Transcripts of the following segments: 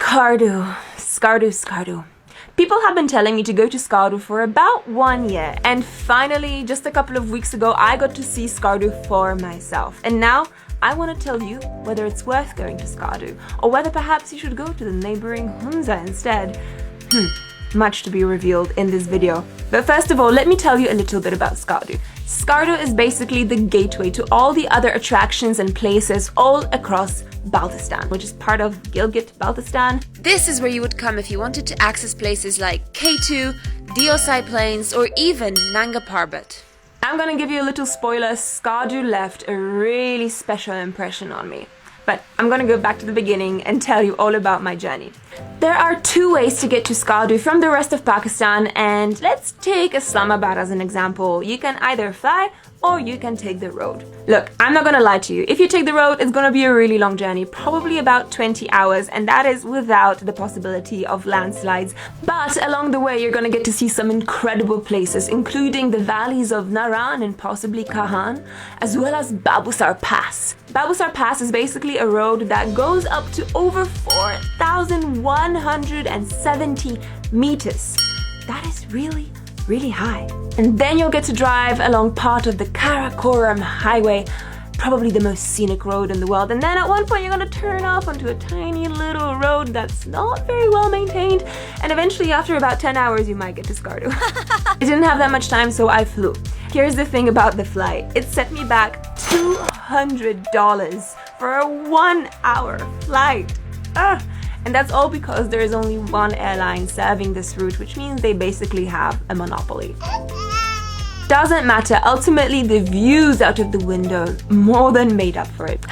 Skardu. Skardu. People have been telling me to go to Skardu for about 1 year, and finally, just a couple of weeks ago, I got to see Skardu for myself. And now, I want to tell you whether it's worth going to Skardu, or whether perhaps you should go to the neighboring Hunza instead. Much to be revealed in this video. But first of all, let me tell you a little bit about Skardu. Skardu is basically the gateway to all the other attractions and places all across Baltistan, which is part of Gilgit-Baltistan. This is where you would come if you wanted to access places like K2, Diosai Plains, or even Nanga Parbat. I'm gonna give you a little spoiler. Skardu left a really special impression on me. But I'm gonna go back to the beginning and tell you all about my journey. There are two ways to get to Skardu from the rest of Pakistan, and let's take Islamabad as an example. You can either fly or you can take the road. Look, I'm not gonna lie to you. If you take the road, it's gonna be a really long journey, probably about 20 hours, and that is without the possibility of landslides. But along the way, you're gonna get to see some incredible places, including the valleys of Naran and possibly Kahan, as well as Babusar Pass. Babusar Pass is basically a road that goes up to over 4,170 meters. That is really high. And then you'll get to drive along part of the Karakoram Highway, probably the most scenic road in the world. And then at one point you're gonna turn off onto a tiny little road that's not very well maintained. And eventually, after about 10 hours, you might get to Skardu. I didn't have that much time, so I flew. Here's the thing about the flight. It set me back $200 for a 1-hour flight. And that's all because there is only one airline serving this route, which means they basically have a monopoly. Doesn't matter, ultimately the views out of the window more than made up for it.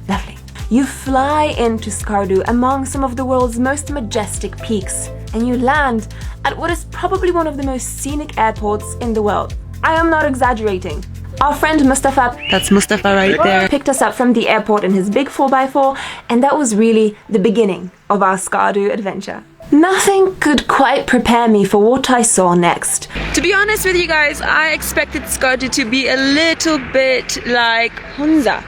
Lovely. You fly into Skardu among some of the world's most majestic peaks, and you land at what is probably one of the most scenic airports in the world. I am not exaggerating. Our friend Mustafa, that's Mustafa right there, picked us up from the airport in his big 4x4, and that was really the beginning of our Skardu adventure. Nothing could quite prepare me for what I saw next. To be honest with you guys, I expected Skardu to be a little bit like Hunza,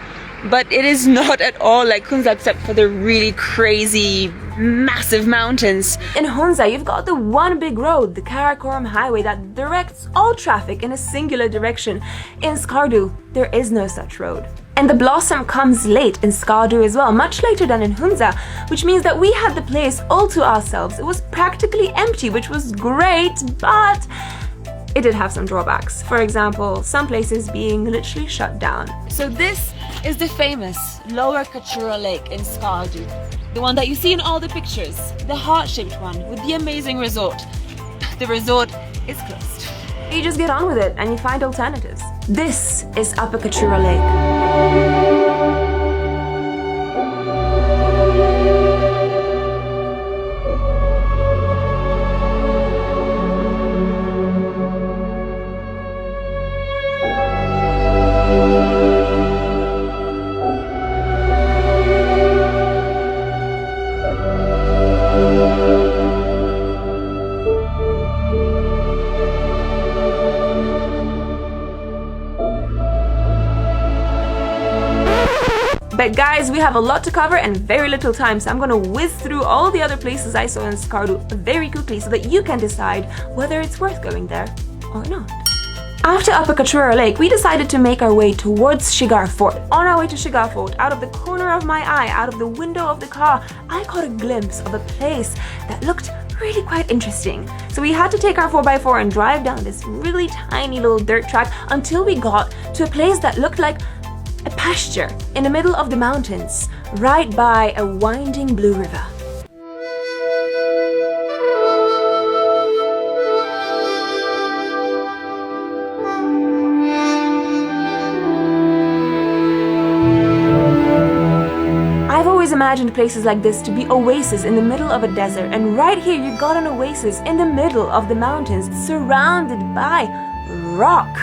but it is not at all like Hunza except for the really crazy, massive mountains. In Hunza, you've got the one big road, the Karakoram Highway, that directs all traffic in a singular direction. In Skardu, there is no such road. And the blossom comes late in Skardu as well, much later than in Hunza, which means that we had the place all to ourselves. It was practically empty, which was great, but it did have some drawbacks. For example, some places being literally shut down. So this is the famous Lower Kachura Lake in Skardu. The one that you see in all the pictures, the heart-shaped one with the amazing resort. The resort is closed. You just get on with it and you find alternatives. This is Upper Kachura Lake. But guys, we have a lot to cover and very little time, so I'm gonna whiz through all the other places I saw in Skardu very quickly so that you can decide whether it's worth going there or not. After Upper Kachura Lake, we decided to make our way towards Shigar Fort. On our way to Shigar Fort, out of the corner of my eye, out of the window of the car, I caught a glimpse of a place that looked really quite interesting. So we had to take our 4x4 and drive down this really tiny little dirt track until we got to a place that looked like a pasture in the middle of the mountains, right by a winding blue river. I've always imagined places like this to be oases in the middle of a desert, and right here you got an oasis in the middle of the mountains, surrounded by rock.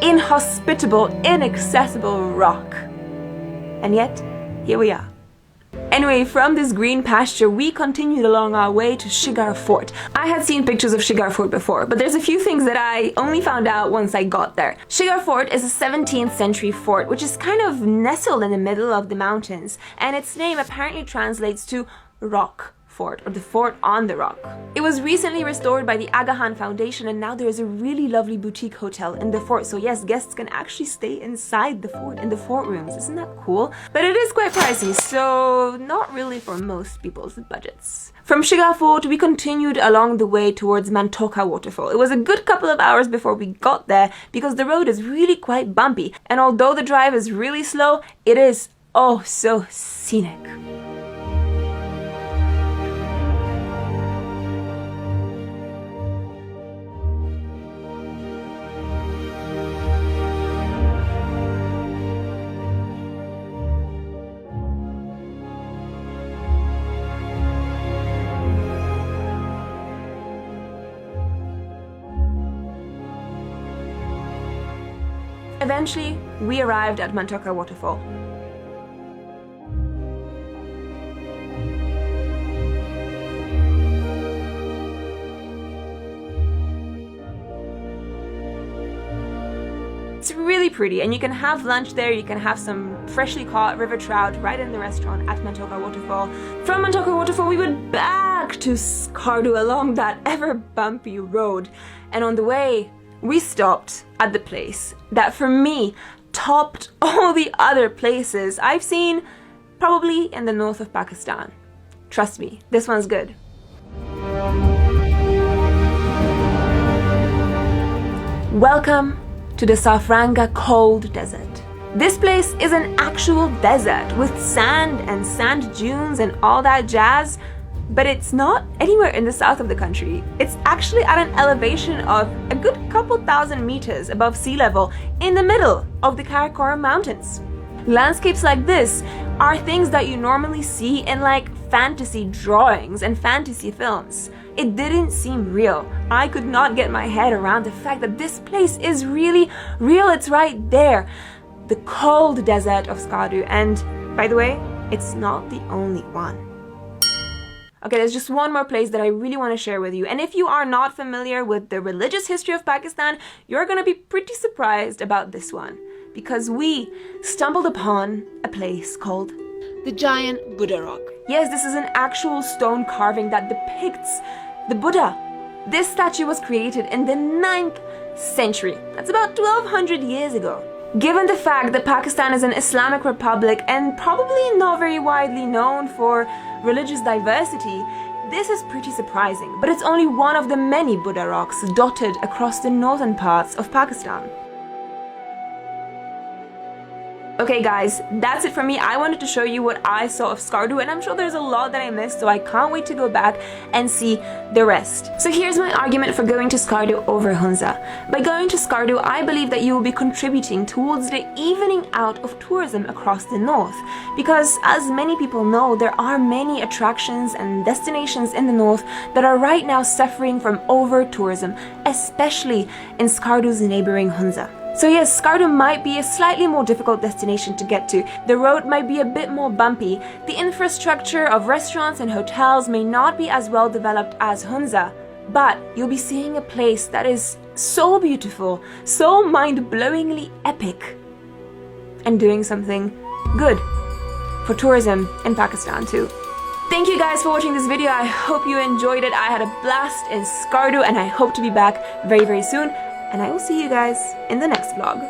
Inhospitable, inaccessible rock. And yet, here we are. Anyway, from this green pasture, we continued along our way to Shigar Fort. I had seen pictures of Shigar Fort before, but there's a few things that I only found out once I got there. Shigar Fort is a 17th century fort, which is kind of nestled in the middle of the mountains, and its name apparently translates to rock fort, or the fort on the rock. It was recently restored by the Agahan Foundation, and now there's a really lovely boutique hotel in the fort. So yes, guests can actually stay inside the fort, in the fort rooms. Isn't that cool? But it is quite pricey, so not really for most people's budgets. From Shigar Fort, we continued along the way towards Mantoka Waterfall. It was a good couple of hours before we got there because the road is really quite bumpy, and although the drive is really slow, it is oh so scenic. Eventually, we arrived at Mantoka Waterfall. It's really pretty, and you can have lunch there. You can have some freshly caught river trout right in the restaurant at Mantoka Waterfall. From Mantoka Waterfall, we went back to Skardu along that ever bumpy road, and on the way, we stopped at the place that for me topped all the other places I've seen probably in the north of Pakistan. Trust me, this one's good. Welcome to the Safranga cold desert. This place is an actual desert with sand and sand dunes and all that jazz. But it's not anywhere in the south of the country. It's actually at an elevation of a good couple thousand meters above sea level in the middle of the Karakoram Mountains. Landscapes like this are things that you normally see in like fantasy drawings and fantasy films. It didn't seem real. I could not get my head around the fact that this place is really real. It's right there. The cold desert of Skardu. And by the way, it's not the only one. Okay, there's just one more place that I really want to share with you. And if you are not familiar with the religious history of Pakistan, you're going to be pretty surprised about this one. Because we stumbled upon a place called the Giant Buddha Rock. Yes, this is an actual stone carving that depicts the Buddha. This statue was created in the 9th century. That's about 1200 years ago. Given the fact that Pakistan is an Islamic republic and probably not very widely known for religious diversity, this is pretty surprising, but it's only one of the many Buddha rocks dotted across the northern parts of Pakistan. Okay guys, that's it from me. I wanted to show you what I saw of Skardu, and I'm sure there's a lot that I missed, so I can't wait to go back and see the rest. So here's my argument for going to Skardu over Hunza. By going to Skardu, I believe that you will be contributing towards the evening out of tourism across the north. Because as many people know, there are many attractions and destinations in the north that are right now suffering from over-tourism, especially in Skardu's neighboring Hunza. So yes, Skardu might be a slightly more difficult destination to get to. The road might be a bit more bumpy. The infrastructure of restaurants and hotels may not be as well developed as Hunza. But you'll be seeing a place that is so beautiful, so mind-blowingly epic, and doing something good for tourism in Pakistan too. Thank you guys for watching this video. I hope you enjoyed it. I had a blast in Skardu, and I hope to be back very, very soon. And I will see you guys in the next vlog.